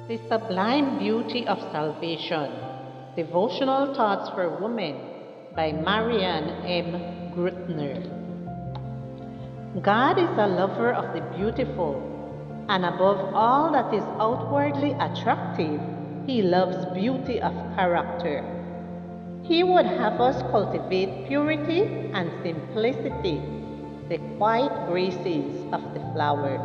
The Sublime Beauty of Salvation. Devotional Thoughts for Women by Marianne M. Grutner. God is a lover of the beautiful, and above all that is outwardly attractive, He loves beauty of character. He would have us cultivate purity and simplicity, the quiet graces of the flowers.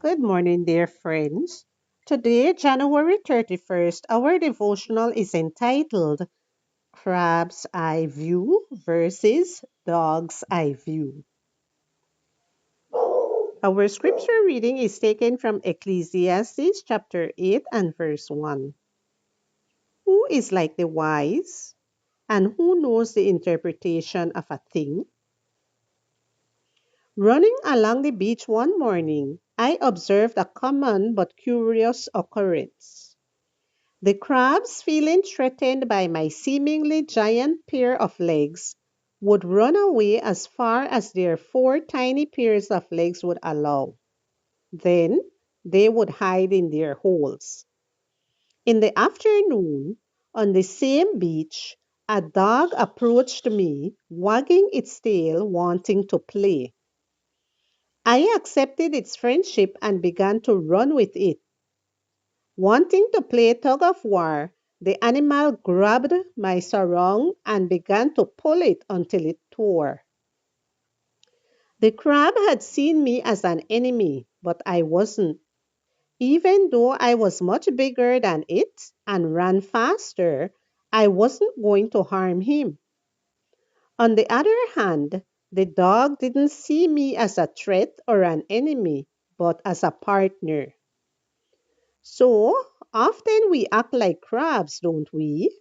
Good morning, dear friends. Today, January 31st, our devotional is entitled Crab's Eye View versus Dog's Eye View. Our scripture reading is taken from Ecclesiastes chapter 8 and verse 1. Who is like the wise, and who knows the interpretation of a thing? Running along the beach one morning, I observed a common but curious occurrence. The crabs, feeling threatened by my seemingly giant pair of legs, would run away as far as their four tiny pairs of legs would allow. Then they would hide in their holes. In the afternoon, on the same beach, a dog approached me, wagging its tail, wanting to play. I accepted its friendship and began to run with it. Wanting to play tug of war, the animal grabbed my sarong and began to pull it until it tore. The crab had seen me as an enemy, but I wasn't. Even though I was much bigger than it and ran faster, I wasn't going to harm him. On the other hand, the dog didn't see me as a threat or an enemy, but as a partner. So often we act like crabs, don't we?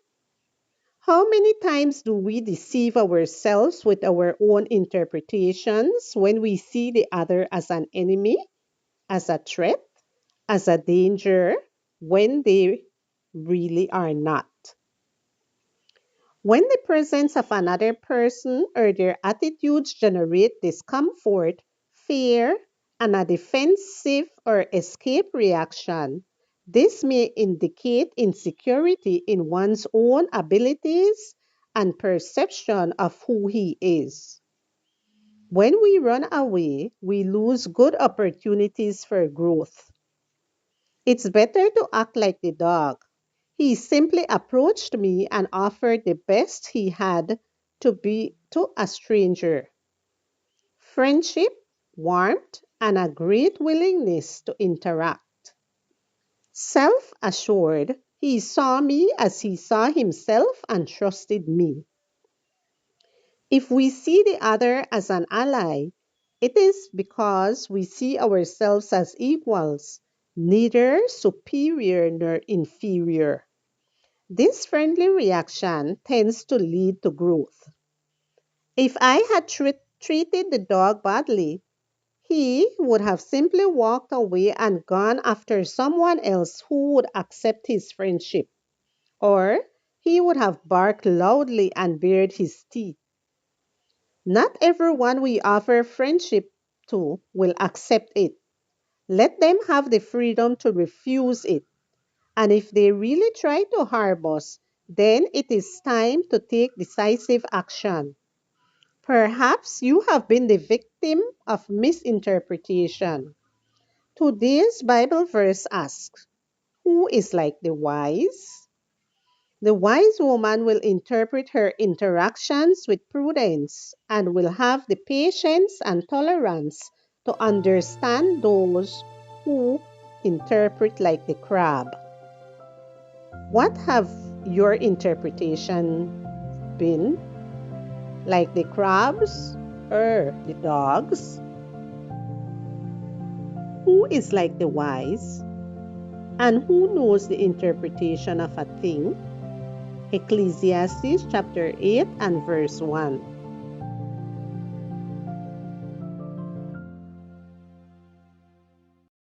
How many times do we deceive ourselves with our own interpretations when we see the other as an enemy, as a threat, as a danger, when they really are not? When the presence of another person or their attitudes generate discomfort, fear, and a defensive or escape reaction, this may indicate insecurity in one's own abilities and perception of who he is. When we run away, we lose good opportunities for growth. It's better to act like the dog. He simply approached me and offered the best he had to be to a stranger. Friendship, warmth, and a great willingness to interact. Self assured, he saw me as he saw himself and trusted me. If we see the other as an ally, it is because we see ourselves as equals, neither superior nor inferior. This friendly reaction tends to lead to growth. If I had treated the dog badly, he would have simply walked away and gone after someone else who would accept his friendship, or he would have barked loudly and bared his teeth. Not everyone we offer friendship to will accept it. Let them have the freedom to refuse it. And if they really try to harm us, then it is time to take decisive action. Perhaps you have been the victim of misinterpretation. Today's Bible verse asks, who is like the wise? The wise woman will interpret her interactions with prudence and will have the patience and tolerance to understand those who interpret like the crab. What have your interpretation been? Like the crabs or the dogs? Who is like the wise? And who knows the interpretation of a thing? Ecclesiastes chapter 8 and verse 1.